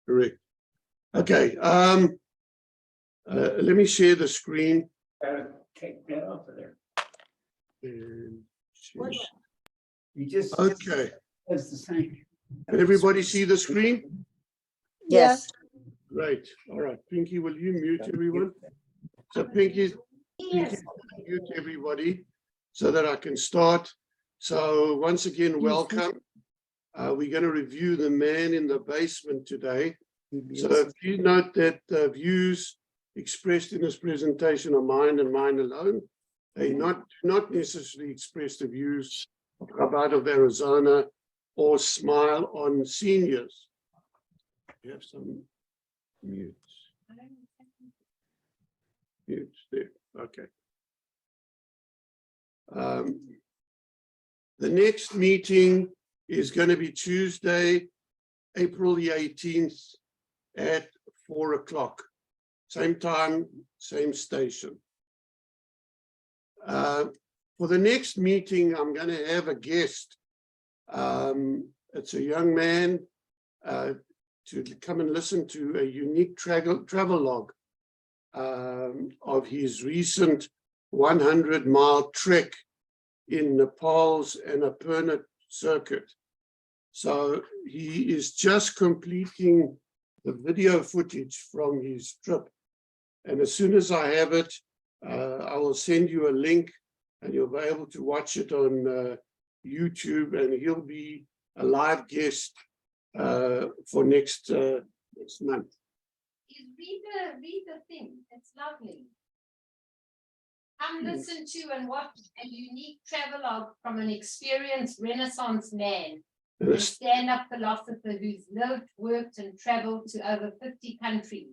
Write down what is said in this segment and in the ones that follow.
Correct. Okay. Let me share the screen. Take that off of there. And You just. okay. It's the same. Can everybody see the screen? Yes. Great. All right. Pinky, will you mute everyone? So Pinky, mute everybody so that I can start. So once again, welcome. We're going to review The Man in the Basement today. So please note that the views expressed in this presentation are mine and mine alone. They not necessarily express the views of Rabat of Arizona or Smile on Seniors. You have some mutes. Mutes there. Okay. The next meeting is going to be Tuesday, April the 18th at 4 o'clock. Same time, same station. For the next meeting, I'm going to have a guest. It's a young man to come and listen to a unique travelogue of his recent 100-mile trek in Nepal's Annapurna circuit. So he is just completing the video footage from his trip. And as soon as I have it, I will send you a link and you'll be able to watch it on YouTube, and he'll be a live guest for next month. Read the thing. It's lovely. Come listen to and watch a unique travelogue from an experienced Renaissance man, a stand-up philosopher who's lived, worked, and traveled to over 50 countries.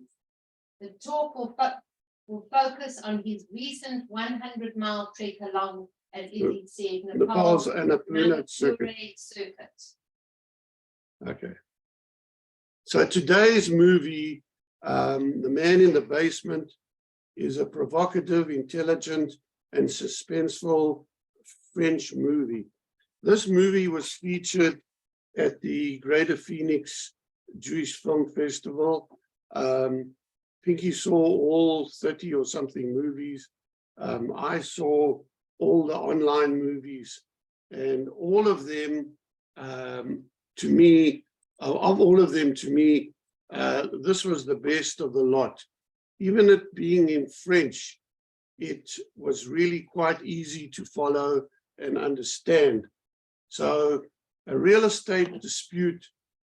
The talk will focus on his recent 100-mile trek along, as Issy said, Nepal's Annapurna circuit. Okay. So today's movie, The Man in the Basement, is a provocative, intelligent, and suspenseful French movie. This movie was featured at the Greater Phoenix Jewish Film Festival. Pinky saw all 30 or something movies. I saw all the online movies, and all of them, to me, this was the best of the lot. Even it being in French, it was really quite easy to follow and understand. So a real estate dispute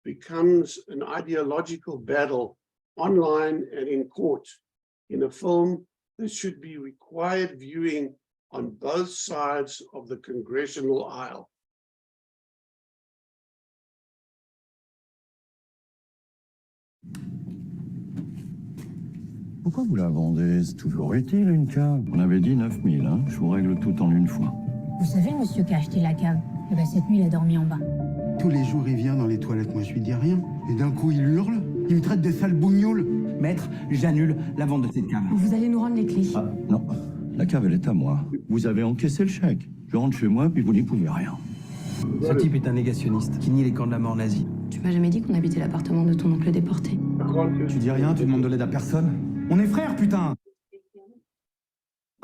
becomes an ideological battle online and in court in a film that should be required viewing on both sides of the congressional aisle. Pourquoi vous la vendez? C'est toujours utile une cave. On avait dit 9 000, hein. Je vous règle tout en une fois. Vous savez le monsieur qui a acheté la cave? Eh ben, cette nuit, il a dormi en bas. Tous les jours, il vient dans les toilettes, moi je lui dis rien. Et d'un coup, il hurle, il me traite de sale bougnoule. Maître, j'annule la vente de cette cave. Vous allez nous rendre les clés. Ah, non. La cave, elle est à moi. Vous avez encaissé le chèque. Je rentre chez moi, puis vous n'y pouvez rien. Ce type est un négationniste qui nie les camps de la mort nazie. Tu m'as jamais dit qu'on habitait l'appartement de ton oncle déporté. Tu dis rien, tu demandes de l'aide à personne. On est frères, putain!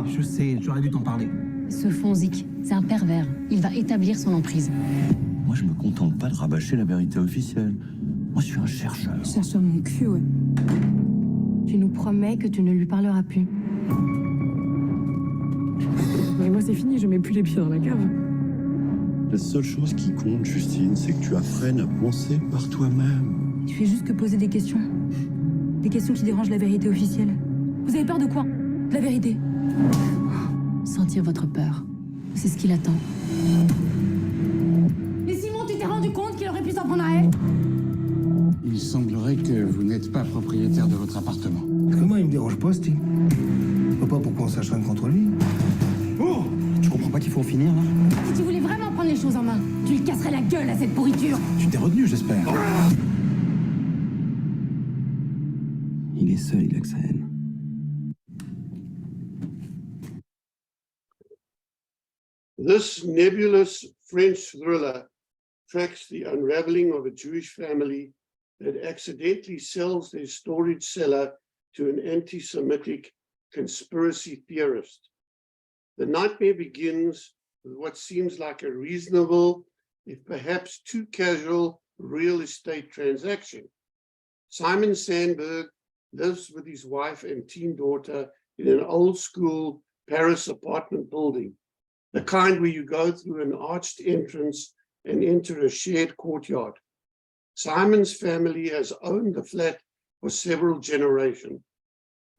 Je sais, j'aurais dû t'en parler. Ce Fonzik, c'est un pervers. Il va établir son emprise. Moi, je me contente pas de rabâcher la vérité officielle. Moi, je suis un chercheur. Chercheur mon cul, ouais. Tu nous promets que tu ne lui parleras plus. Mais moi, c'est fini, je mets plus les pieds dans la cave. La seule chose qui compte, Justine, c'est que tu apprennes à penser par toi-même. Tu fais juste que poser des questions. Des questions qui dérangent la vérité officielle. Vous avez peur de quoi? De la vérité. Sentir votre peur. C'est ce qu'il attend. Mais Simon, tu t'es rendu compte qu'il aurait pu s'en prendre à elle? Il semblerait que vous n'êtes pas propriétaire de votre appartement. Parce que moi, il me dérange pas, Steve. Je vois pas pourquoi on s'acharne contre lui. Oh! Tu comprends pas qu'il faut en finir, là? Si tu voulais vraiment prendre les choses en main, tu lui casserais la gueule à cette pourriture. Tu t'es retenu, j'espère. Il est seul, il a que sa haine. This nebulous French thriller tracks the unraveling of a Jewish family that accidentally sells their storage cellar to an anti-Semitic conspiracy theorist. The nightmare begins with what seems like a reasonable, if perhaps too casual, real estate transaction. Simon Sandberg lives with his wife and teen daughter in an old school Paris apartment building, the kind where you go through an arched entrance and enter a shared courtyard. Simon's family has owned the flat for several generations,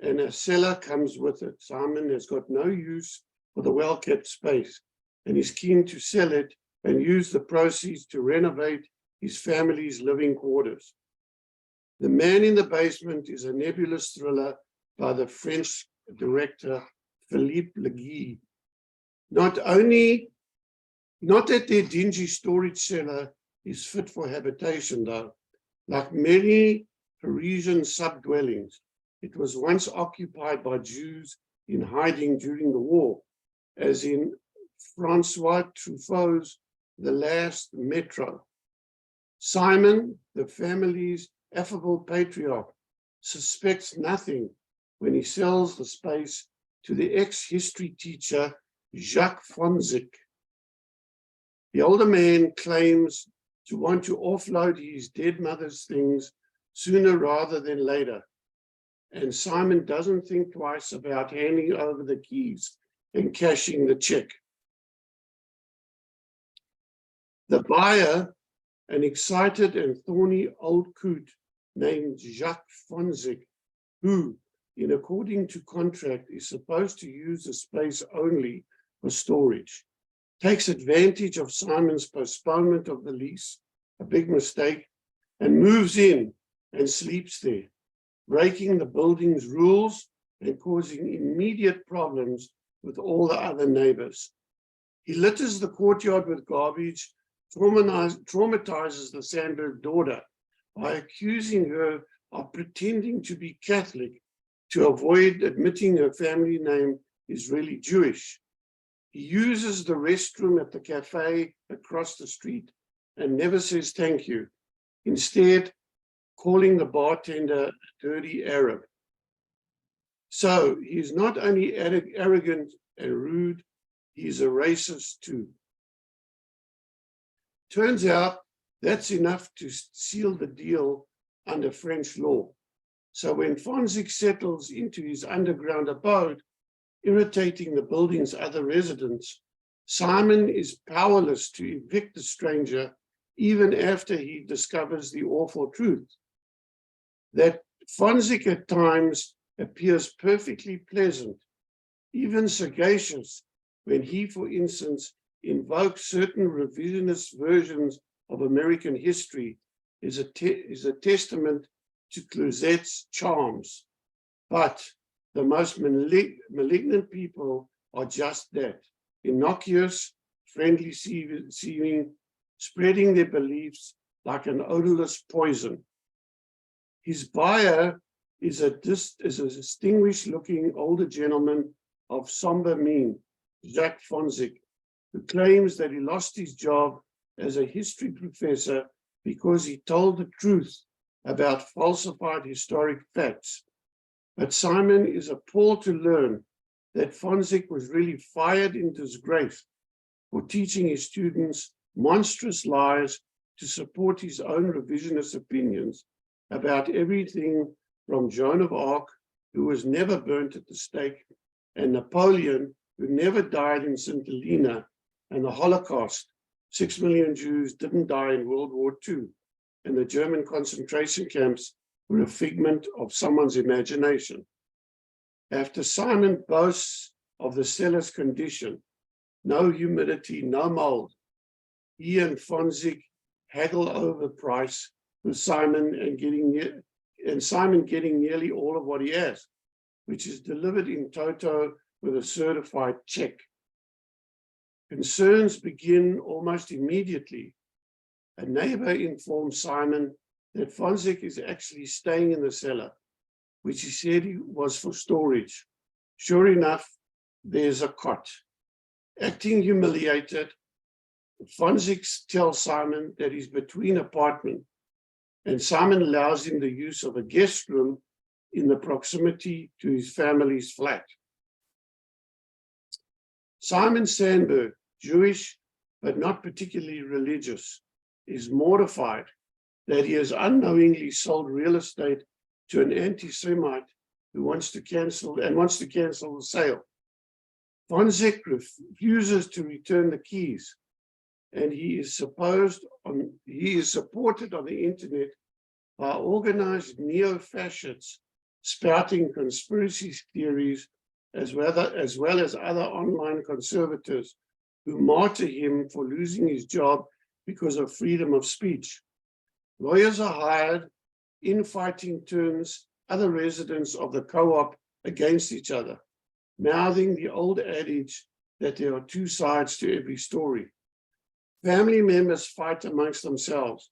and a cellar comes with it. Simon has got no use for the well-kept space and is keen to sell it and use the proceeds to renovate his family's living quarters. The Man in the Basement is a nebulous thriller by the French director Philippe Leguy. Not that their dingy storage cellar is fit for habitation, though. Like many Parisian sub-dwellings, it was once occupied by Jews in hiding during the war, as in Francois Truffaut's The Last Metro. Simon, the family's affable patriarch, suspects nothing when he sells the space to the ex-history teacher Jacques Fonzik. The older man claims to want to offload his dead mother's things sooner rather than later, and Simon doesn't think twice about handing over the keys and cashing the check. The buyer, an excited and thorny old coot named Jacques Fonzik, who, in according to contract, is supposed to use the space only for storage, takes advantage of Simon's postponement of the lease, a big mistake, and moves in and sleeps there, breaking the building's rules and causing immediate problems with all the other neighbors. He litters the courtyard with garbage, traumatizes the Sandberg daughter by accusing her of pretending to be Catholic to avoid admitting her family name is really Jewish. He uses the restroom at the cafe across the street and never says thank you, instead calling the bartender a dirty Arab. So he is not only arrogant and rude, he is a racist too. Turns out that's enough to seal the deal under French law. So when Fonzik settles into his underground abode, irritating the building's other residents, Simon is powerless to evict the stranger even after he discovers the awful truth. That Fonzik at times appears perfectly pleasant, even sagacious, when he, for instance, invokes certain revisionist versions of American history, is a testament to Closet's charms. But the most malignant people are just that, innocuous, friendly seeming, spreading their beliefs like an odorless poison. His buyer is a distinguished-looking older gentleman of somber mien, Jacques Fonzik, who claims that he lost his job as a history professor because he told the truth about falsified historic facts. But Simon is appalled to learn that Fonzik was really fired in disgrace for teaching his students monstrous lies to support his own revisionist opinions about everything from Joan of Arc, who was never burnt at the stake, and Napoleon, who never died in St. Helena, and the Holocaust. 6 million Jews didn't die in World War II, and the German concentration camps were a figment of someone's imagination. After Simon boasts of the cellar's condition, no humidity, no mold, he and Fonzik haggle over price with Simon Simon getting nearly all of what he has, which is delivered in toto with a certified check. Concerns begin almost immediately. A neighbor informs Simon that Fonzik is actually staying in the cellar, which he said was for storage. Sure enough, there's a cot. Acting humiliated, Fonzik tells Simon that he's between apartments and Simon allows him the use of a guest room in the proximity to his family's flat. Simon Sandberg, Jewish but not particularly religious, is mortified that he has unknowingly sold real estate to an anti-Semite who wants to cancel the sale. Von Zek refuses to return the keys, and he is supported on the internet by organized neo-fascists spouting conspiracy theories, as well as other online conservatives who martyr him for losing his job because of freedom of speech. Lawyers are hired, infighting turns other residents of the co-op against each other, mouthing the old adage that there are two sides to every story. Family members fight amongst themselves,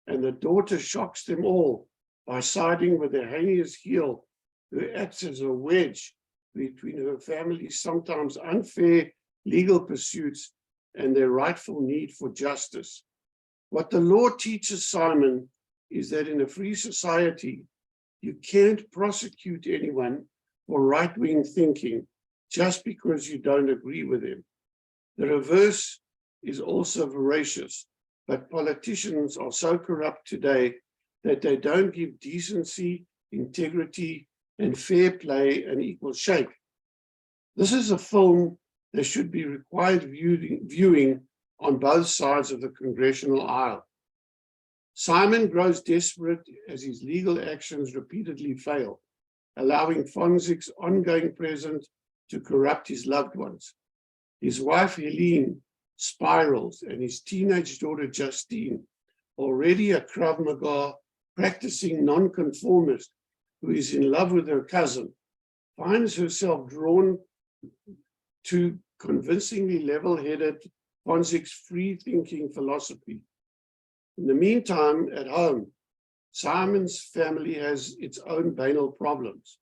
and the daughter shocks them all by siding with the heinous heel who acts as a wedge between her family's sometimes unfair legal pursuits and their rightful need for justice. What the law teaches Simon is that in a free society, you can't prosecute anyone for right-wing thinking just because you don't agree with them. The reverse is also veracious, but politicians are so corrupt today that they don't give decency, integrity, and fair play an equal shake. This is a film that should be required viewing on both sides of the congressional aisle. Simon grows desperate as his legal actions repeatedly fail, allowing Von Zek's ongoing presence to corrupt his loved ones. His wife, Helene, spirals, and his teenage daughter, Justine, already a Krav Maga practicing nonconformist who is in love with her cousin, finds herself drawn to convincingly level-headed Von Zek's free-thinking philosophy. In the meantime, at home, Simon's family has its own banal problems.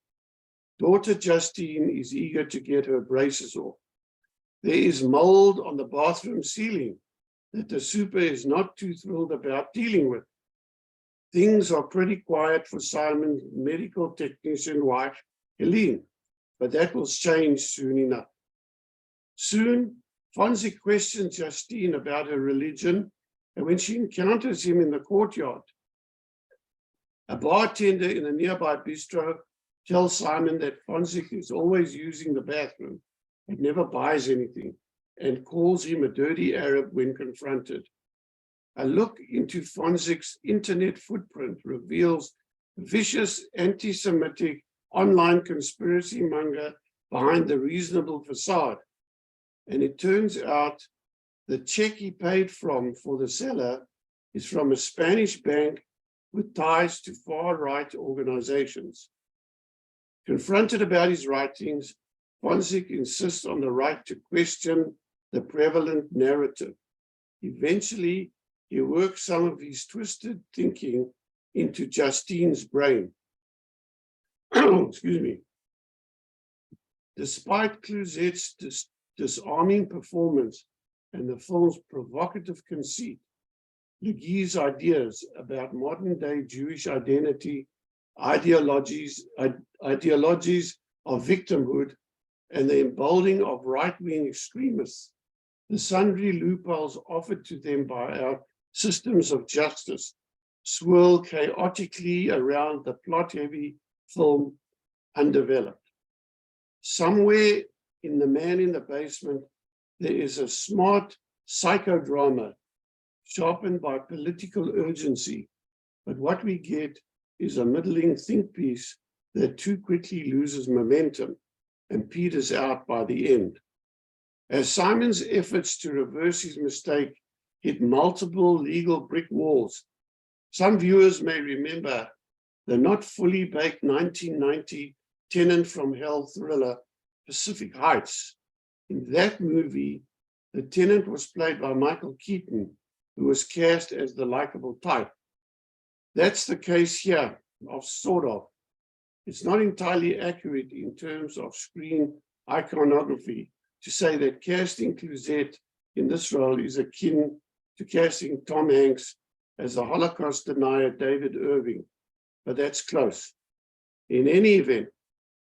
Daughter Justine is eager to get her braces off. There is mold on the bathroom ceiling that the super is not too thrilled about dealing with. Things are pretty quiet for Simon's medical technician wife, Helene, but that will change soon enough. Soon, Von Zek questions Justine about her religion, and when she encounters him in the courtyard, a bartender in a nearby bistro tells Simon that Von Zek is always using the bathroom and never buys anything, and calls him a dirty Arab when confronted. A look into Von Zek's internet footprint reveals vicious anti-Semitic online conspiracy monger behind the reasonable facade. And it turns out the check he paid for the seller is from a Spanish bank with ties to far-right organizations. Confronted about his writings, Von Zek insists on the right to question the prevalent narrative. Eventually, he works some of his twisted thinking into Justine's brain. Excuse me. Despite Cluzet's disarming performance and the film's provocative conceit, Legui's ideas about modern-day Jewish identity, ideologies of victimhood, and the emboldening of right-wing extremists, the sundry loopholes offered to them by our systems of justice swirl chaotically around the plot-heavy film Undeveloped. Somewhere in The Man in the Basement, there is a smart psychodrama sharpened by political urgency, but what we get is a middling think piece that too quickly loses momentum and peters out by the end. As Simon's efforts to reverse his mistake hit multiple legal brick walls, some viewers may remember the not fully baked 1990 Tenant from Hell thriller Pacific Heights. In that movie, the tenant was played by Michael Keaton, who was cast as the likable type. That's the case here, sort of. It's not entirely accurate in terms of screen iconography to say that casting Cluzet in this role is akin to casting Tom Hanks as the Holocaust denier David Irving, but that's close. In any event,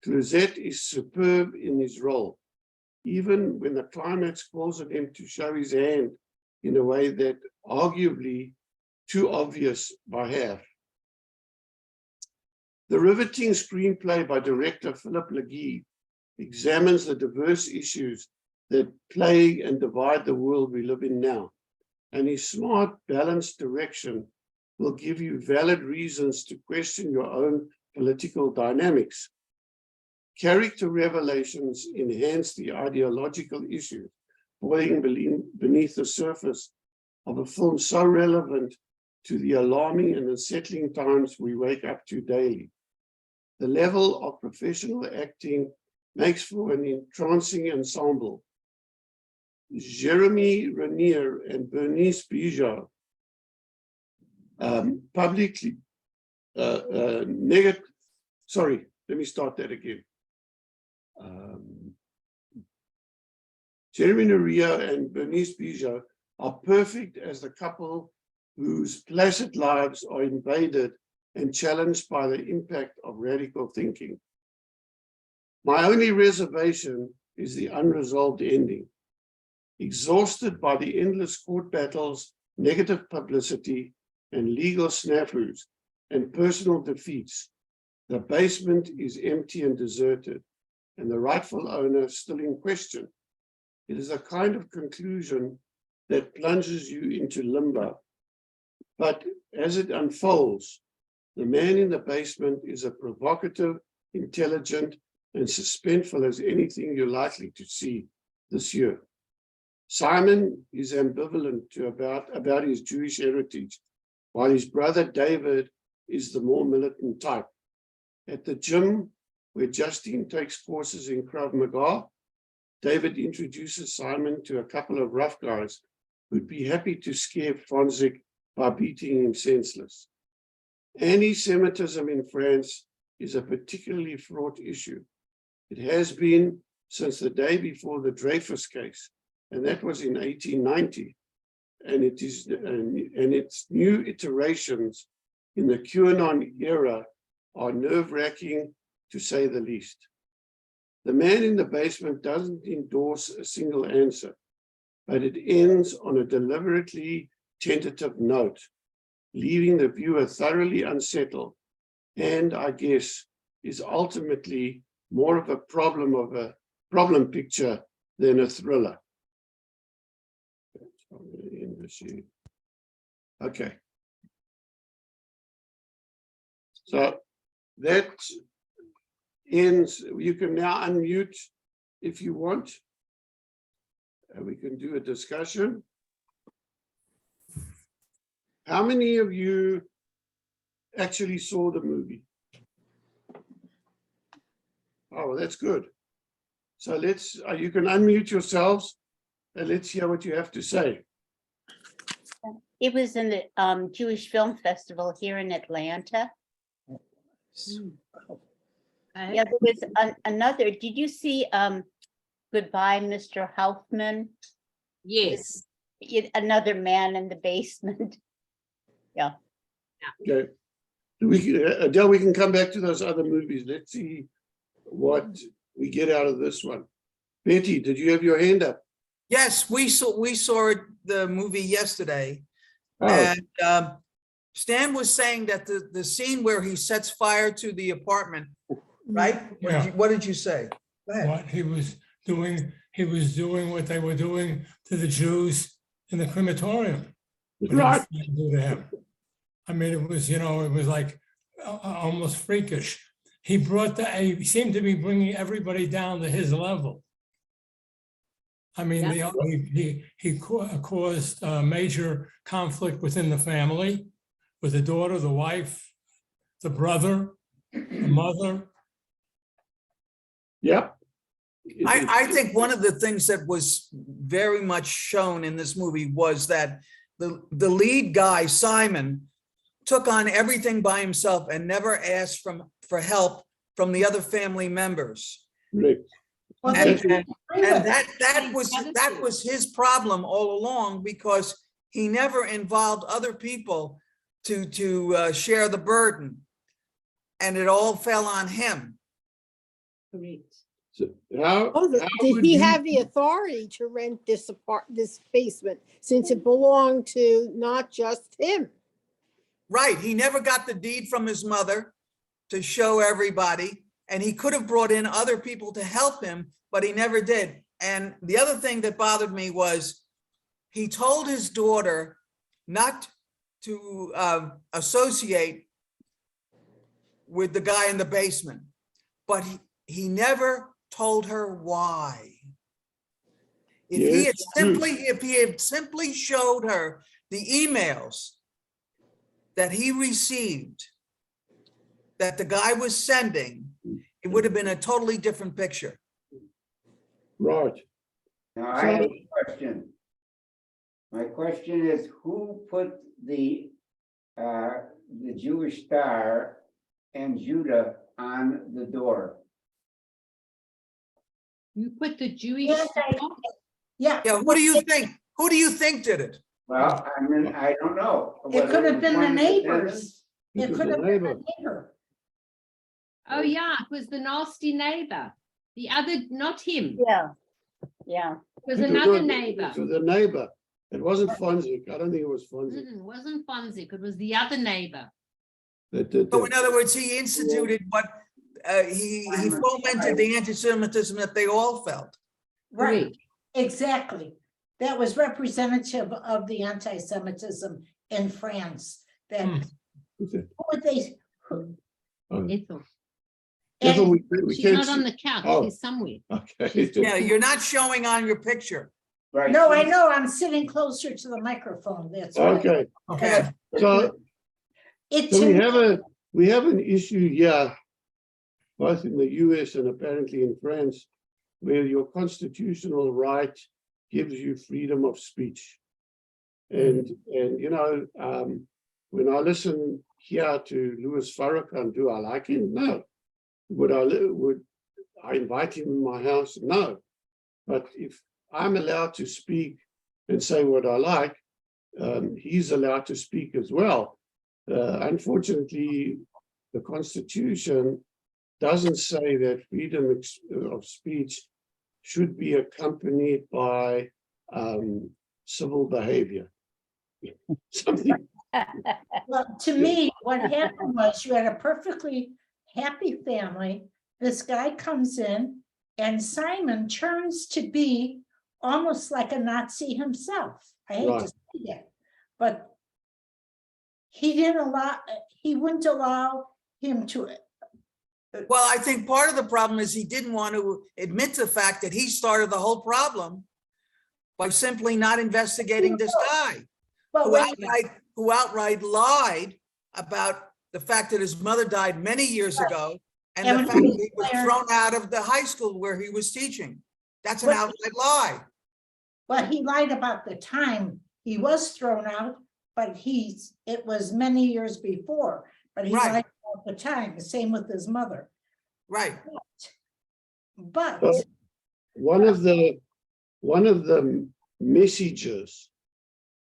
Clouzet is superb in his role, even when the climax calls on him to show his hand in a way that arguably too obvious by half. The riveting screenplay by director Philip Legee examines the diverse issues that plague and divide the world we live in now, and his smart, balanced direction will give you valid reasons to question your own political dynamics. Character revelations enhance the ideological issues boiling beneath the surface of a film so relevant to the alarming and unsettling times we wake up to daily. The level of professional acting makes for an entrancing ensemble. Jeremy Renier and Bernice Bijou publicly negative. Sorry, let me start that again. Jeremy Renier and Bernice Bijou are perfect as the couple whose placid lives are invaded and challenged by the impact of radical thinking. My only reservation is the unresolved ending. Exhausted by the endless court battles, negative publicity, and legal snafus and personal defeats, the basement is empty and deserted, and the rightful owner still in question. It is a kind of conclusion that plunges you into limbo. But as it unfolds, the man in the basement is a provocative, intelligent, and suspenseful as anything you're likely to see this year. Simon is ambivalent about his Jewish heritage, while his brother David is the more militant type. At the gym, where Justine takes courses in Krav Maga, David introduces Simon to a couple of rough guys who'd be happy to scare Fonzik by beating him senseless. Anti-Semitism in France is a particularly fraught issue. It has been since the day before the Dreyfus case, and that was in 1890. And its new iterations in the QAnon era are nerve-wracking, to say the least. The man in the basement doesn't endorse a single answer, but it ends on a deliberately tentative note, leaving the viewer thoroughly unsettled, and I guess is ultimately more of a problem picture than a thriller. Okay. So that ends. You can now unmute if you want. And we can do a discussion. How many of you actually saw the movie? Oh, that's good. So let's, you can unmute yourselves and let's hear what you have to say. It was in the Jewish Film Festival here in Atlanta. Yeah, there was another. Did you see Goodbye, Mr. Hoffman? Yes. Another man in the basement. Yeah. Okay. Adele, we can come back to those other movies. Let's see what we get out of this one. Betty, did you have your hand up? Yes, we saw the movie yesterday. Oh. And Stan was saying that the scene where he sets fire to the apartment, right? Yeah. What did you say? Go ahead. What he was doing what they were doing to the Jews in the crematorium. What he was Right. trying to do to him. I mean, it was, it was like almost freakish. He he seemed to be bringing everybody down to his level. I mean, he caused major conflict within the family, with the daughter, the wife, the brother, the mother. Yep. I think one of the things that was very much shown in this movie was that the lead guy, Simon, took on everything by himself and never asked for help from the other family members. Right. And that was his problem all along, because he never involved other people to share the burden, and it all fell on him. So how, Oh, how did would he you- have the authority to rent this this basement since it belonged to not just him? Right, he never got the deed from his mother to show everybody, and he could have brought in other people to help him, but he never did. And the other thing that bothered me was he told his daughter not to associate with the guy in the basement, but he never told her why. If he had simply showed her the emails that he received, that the guy was sending, it would have been a totally different picture. Right. Now, I have a question. My question is, who put the Jewish star and Judah on the door? You put the Jewish. Yeah. Yeah, what do you think? Who do you think did it? Well, I mean, I don't know. It could have was been the one of neighbors. It It was could the have been the neighbor. neighbor. Oh, yeah, it was the nasty neighbor. The other, not him. Yeah, yeah. It was It another not- neighbor. It was a neighbor. It wasn't Fonzik. I don't think it was Fonzik. It wasn't Fonzik, it was the other neighbor. That did So that. in other words, he instituted what, he fomented the anti-Semitism that they all felt. Right, exactly. That was representative of the anti-Semitism in France. That, Who's that? who would they? Ethel. Ethel, And we She's can't not see- on the couch, Oh. she's somewhere. Okay. Yeah, you're not showing on your picture. Right. no, I know, I'm sitting closer to the microphone, that's right. Okay, Okay, so It, so to we have an issue here, both in the US and apparently in France, where your constitutional right gives you freedom of speech. And you know, when I listen here to Louis Farrakhan, do I like him? No. Would I invite him in my house? No. But if I'm allowed to speak and say what I like, he's allowed to speak as well. Unfortunately, the Constitution doesn't say that freedom of speech should be accompanied by civil behavior. Something. well, to me, what happened was you had a perfectly happy family. This guy comes in and Simon turns to be almost like a Nazi himself. I hate to say that, but he wouldn't allow him to. well, I think part of the problem is he didn't want to admit the fact that he started the whole problem by simply not investigating this guy But who outright lied about the fact that his mother died many years ago and the fact that he was thrown out of the high school where he was teaching. That's an outright lie. Well, he lied about the time he was thrown out, but it was many years before, but he Right. lied about the time, the same with his mother. Right. But So, one of the messages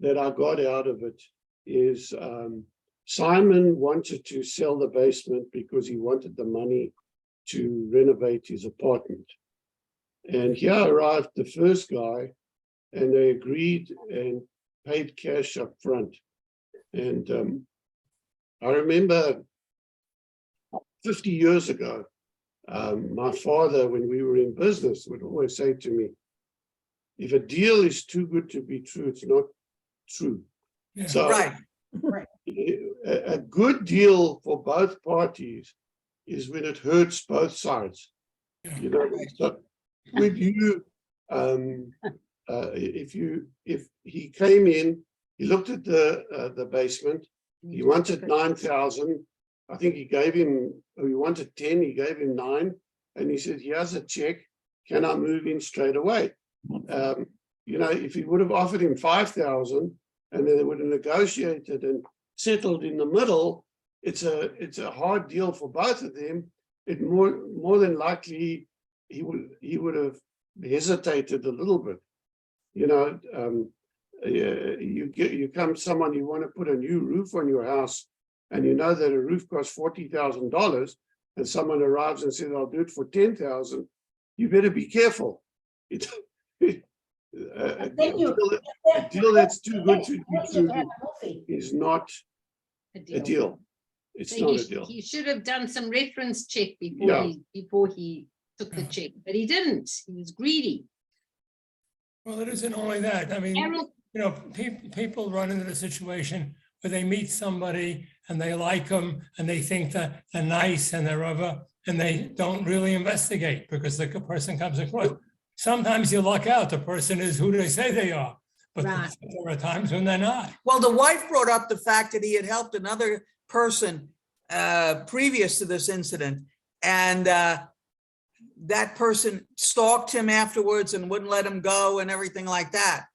that I got out of it is Simon wanted to sell the basement because he wanted the money to renovate his apartment. And here arrived the first guy, and they agreed and paid cash up front. And I remember 50 years ago, my father, when we were in business, would always say to me, if a deal is too good to be true, it's not true. Yeah. So Right. a good deal for both parties is when it hurts both sides. You know, so would you, if he came in, he looked at the basement, he wanted 9,000. I think he gave him, he wanted 10, he gave him 9, and he said, here's a check, can I move in straight away? You know, if he would have offered him 5,000 and then they would have negotiated and settled in the middle, it's a hard deal for both of them. It more than likely he would have hesitated a little bit. You know, you come someone, you want to put a new roof on your house, and you know that a roof costs $40,000, and someone arrives and says, I'll do it for 10,000, you better be careful. A deal that's too good to be true is not a deal. It's So not a deal. he should have done some reference check Yeah. before he took the check, but he didn't. He was greedy. Well, it isn't only that. I mean, Carol, people run into the situation where they meet somebody and they like them and they think that they're nice and they're and they don't really investigate because the person comes across. Sometimes you luck out, the person is who they say they are, but Right. there are times when they're not. Well, the wife brought up the fact that he had helped another person previous to this incident, and that person stalked him afterwards and wouldn't let him go and everything like that.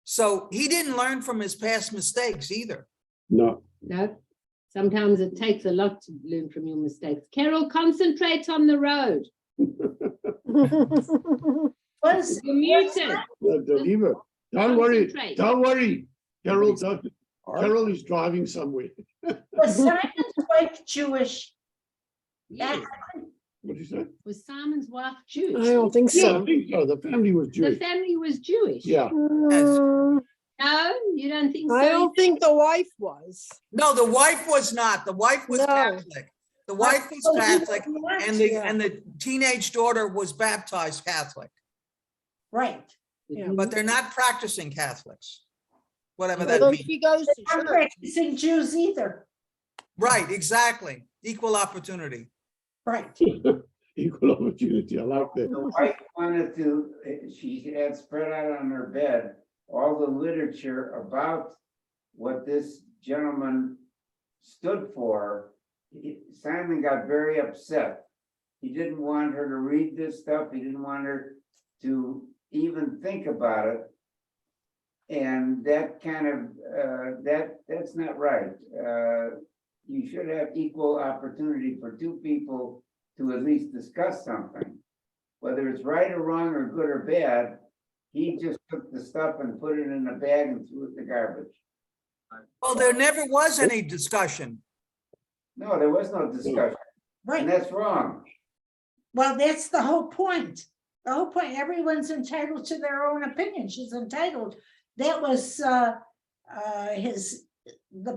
So he didn't learn from his past mistakes either. No. no, sometimes it takes a lot to learn from your mistakes. Carol, concentrate on the road. You're muted. Leave her. Don't worry. Concentrate. Don't worry. Carol is driving somewhere. Was Simon's wife Jewish? Yes. What is that? Was Simon's wife I Jewish? don't think Yeah, I so. think so. The family was The Jewish. family was Jewish? Yeah. No, you don't think so? I don't think the wife was. No, the wife was not. The wife was No. Catholic. The wife was Oh, he Catholic, was not, and the teenage daughter was baptized Catholic, Right. Yeah. but they're not practicing Catholics, whatever that Although means. she goes to Not church. practicing Jews either. Right, exactly. Equal opportunity. Right. Equal opportunity. I like The that. wife wanted to, she had spread out on her bed all the literature about what this gentleman stood for. Simon got very upset. He didn't want her to read this stuff. He didn't want her to even think about it. And that kind of, that's not right. You should have equal opportunity for two people to at least discuss something. Whether it's right or wrong or good or bad, he just took the stuff and put it in a bag and threw it in the garbage. Well, there never was any discussion. No, there was no discussion, Right. and that's wrong. Well, that's the whole point. The whole point, everyone's entitled to their own opinion. She's entitled. That was the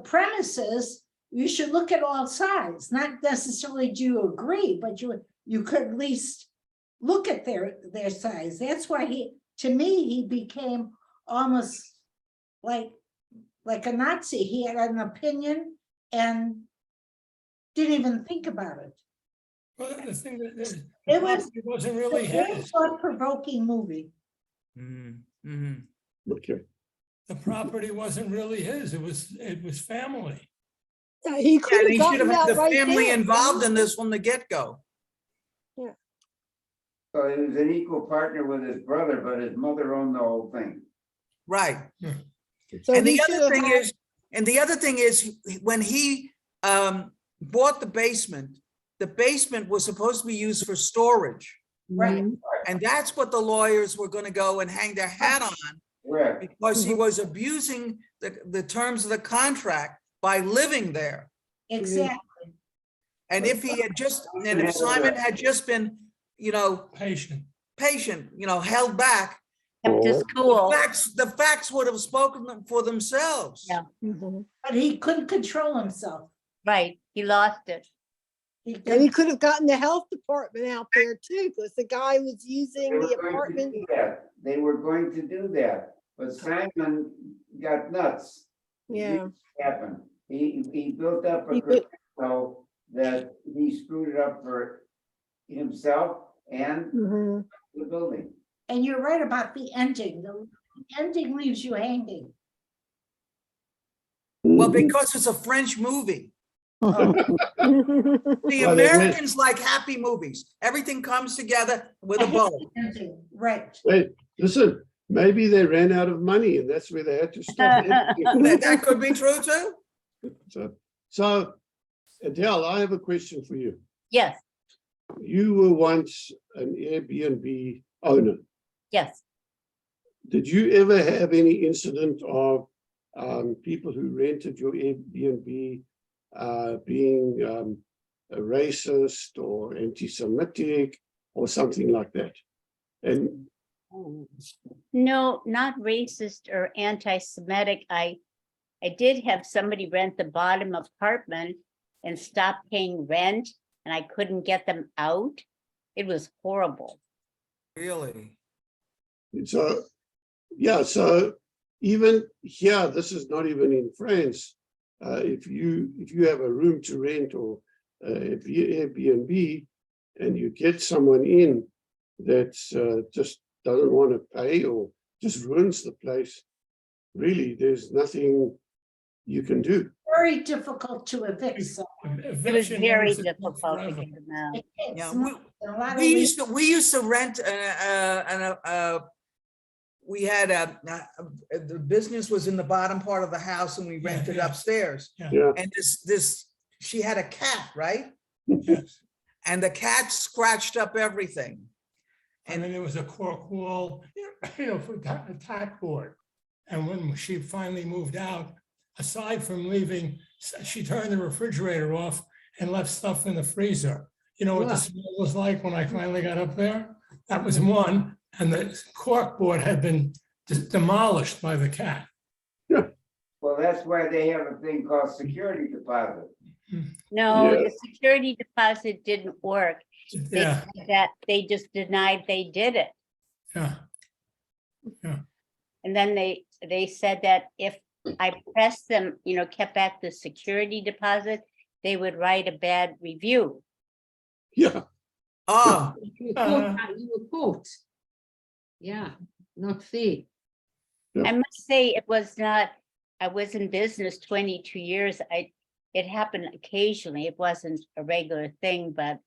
premise is you should look at all sides, not necessarily do you agree, but you could at least look at their sides. That's why to me, he became almost like a Nazi. He had an opinion and didn't even think about it. Well, the thing that It was- it wasn't really It's a very his. thought-provoking movie. Okay. The property wasn't really his. It was family. Yeah, he could And have he should gotten have had that the right family there. involved in this from the get-go. So he was an equal partner with his brother, but his mother owned the whole thing. Right. So And he the should other have thing had- is, when he bought the basement was supposed to be used for storage. Right. And that's what the lawyers were going to go and hang their hat on, Correct. because he was abusing the terms of the contract by living there. Exactly. And if Simon had just been, Patient. patient, held back, Kept his cool. the facts would have spoken for themselves. Yeah. Mhm. But he couldn't control himself. Right, he lost it. And he could have gotten the health department out there too, because the guy was using They were the going to apartment. do that. They were going to do that, but Simon got nuts. Yeah. Happened. He built up a He did. so that he screwed it up for himself and Mhm. the building. And you're right about the ending. The ending leaves you hanging. Well, because it's a French movie. The Well, they Americans like happy movies. Everything comes together with a bow. Ending, right. Hey, listen, maybe they ran out of money and that's where they had to stop. That could be true too. So Adele, I have a question for you. Yes, You were once an Airbnb owner. yes. did you ever have any incident of people who rented your Airbnb being a racist or anti-Semitic or something like that? And No, not racist or anti-Semitic. I did have somebody rent the bottom apartment and stop paying rent, and I couldn't get them out. It was horrible. Really? so, yeah, so even here, this is not even in France. If you have a room to rent or Airbnb, and you get someone in that just doesn't want to pay or just ruins the place, really, there's nothing you can do. Very difficult to evict someone. It was Eviction very notices difficult to forever. get them out. It takes Yeah, months and a lot of we used to rent we had the business was in the bottom part of the house and we Yeah, rented yeah. upstairs. Yeah, And this she had a cat, right? Yes. And the cat scratched up everything. And then there was a cork wall, for a tack board. And when she finally moved out, aside from leaving, she turned the refrigerator off and left stuff in the freezer. You know what the smell was like when I finally got up there? That was one. And the cork board had been demolished by the cat. Well, that's why they have a thing called security deposit. No, Yeah. the security deposit didn't work. They Yeah, said that they just denied they did it. yeah. And then they said that if I pressed them, kept back the security deposit, they would write a bad review. yeah. Oh, You were caught. Yeah, not fair. I must say it was not, I was in business 22 years. It happened occasionally. It wasn't a regular thing, but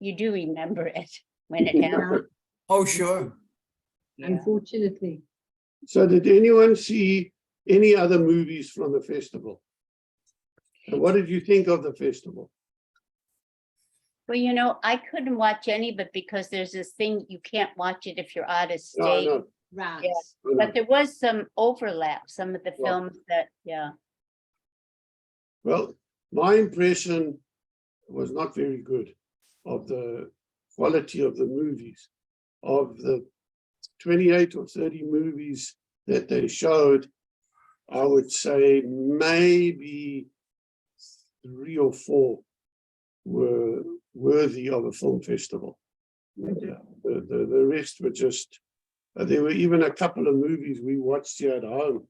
you do remember it when it happened. oh, sure. Yeah. Unfortunately. So did anyone see any other movies from the festival? And what did you think of the festival? Well, I couldn't watch any of it because there's this thing, you can't watch it if you're out of No, I state. know, Right. Yeah. I know. But there was some overlap, some of the Yeah. films that, yeah. Well, my impression was not very good of the quality of the movies. Of the 28 or 30 movies that they showed, I would say maybe 3 or 4 were worthy of a film festival. The rest were just, there were even a couple of movies we watched here at home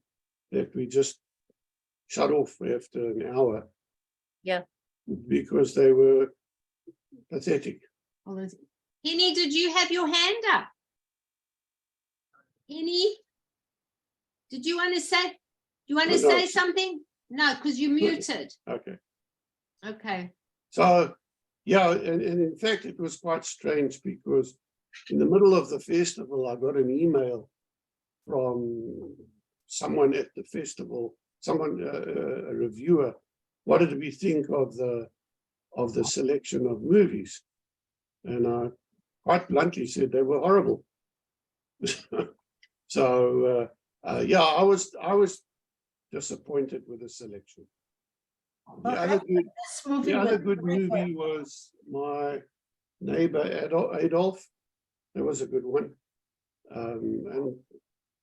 that we just shut off after an hour. Yeah. Because they were pathetic. Henny, did you have your hand up? Henny? Did you want to say, No. say something? No, because you muted. Okay. Okay. So, yeah, and in fact, it was quite strange because in the middle of the festival, I got an email from someone at the festival, a reviewer. What did we think of the selection of movies? And I quite bluntly said they were horrible. So, yeah, I was disappointed with the selection. The other good movie was My Neighbor Adolf. That was a good one. And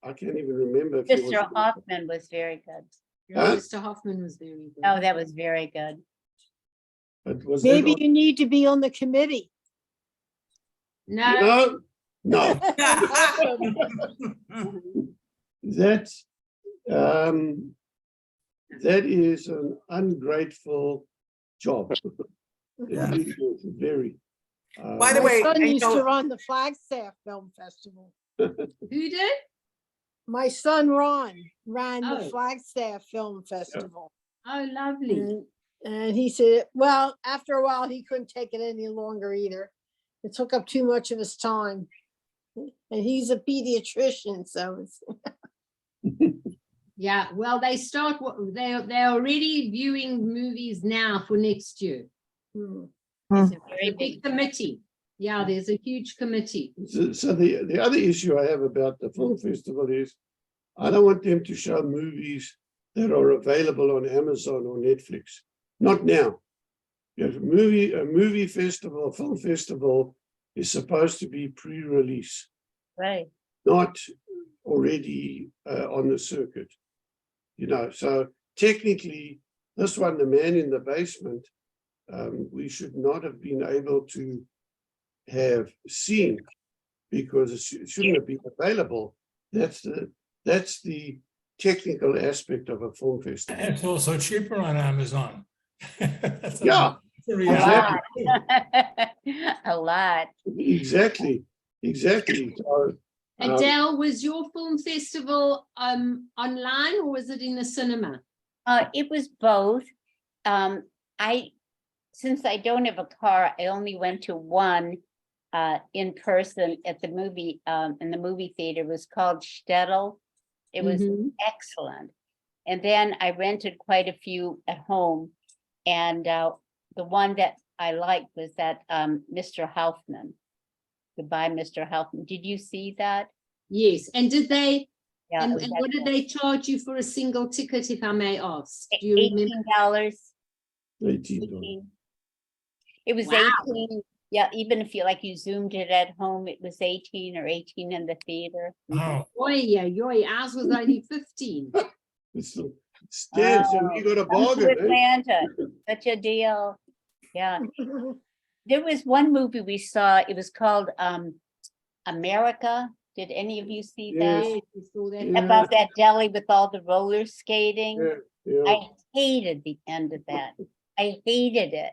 I can't even remember if it was Mr. Hoffman was very good. Huh? Mr. Hoffman was very good. Oh, that was very good. But was Maybe that you need to be on the committee. No, no. That is an ungrateful job. It Yeah. really is, very. By the My way, son you used know- to run the Flagstaff Film Festival. who did? My son Ron ran the Oh. Flagstaff Film Festival. Oh, lovely. And he said, well, after a while, he couldn't take it any longer either. It took up too much of his time. And he's a pediatrician, so it's. Yeah, well, they're already viewing movies now for next year. Hmm. It's a A very big committee. Yeah, there's a huge committee. So the other issue I have about the film festival is I don't want them to show movies that are available on Amazon or Netflix. Not now. You know, a movie festival, a film festival is supposed to be pre-release, Right. not already on the circuit. You know, so technically, this one, The Man in the Basement, we should not have been able to have seen because it shouldn't have been available. That's the technical aspect of a film festival. It's also cheaper on Amazon. That's a- Yeah, that's a A reality. lot. A lot. exactly. So, Adele, was your film festival online or was it in the cinema? It was both. Since I don't have a car, I only went to one in person at the movie, in the movie theater. It was called Shtetl. It was Mhm. excellent. And then I rented quite a few at home. And the one that I liked was that Mr. Hoffman. Goodbye, Mr. Hoffman. Did you see that? Yes, and did they, Yeah. and it was what did excellent. they charge you for a single ticket, if I may ask? Do you remember? $18. 18. It was Wow. 18. Yeah, even if you zoomed it at home, it was 18 or 18 in the theater. Wow. Yoy, ours was only 15. It's Stan, so you got a Come to bargain, eh? Atlanta, such a deal. Yeah, there was one movie we saw, it was called America. Did any of you see that? Yes, we saw that. Yeah. About that deli with all the roller skating? Yeah, yeah. I hated the end of that. I hated it.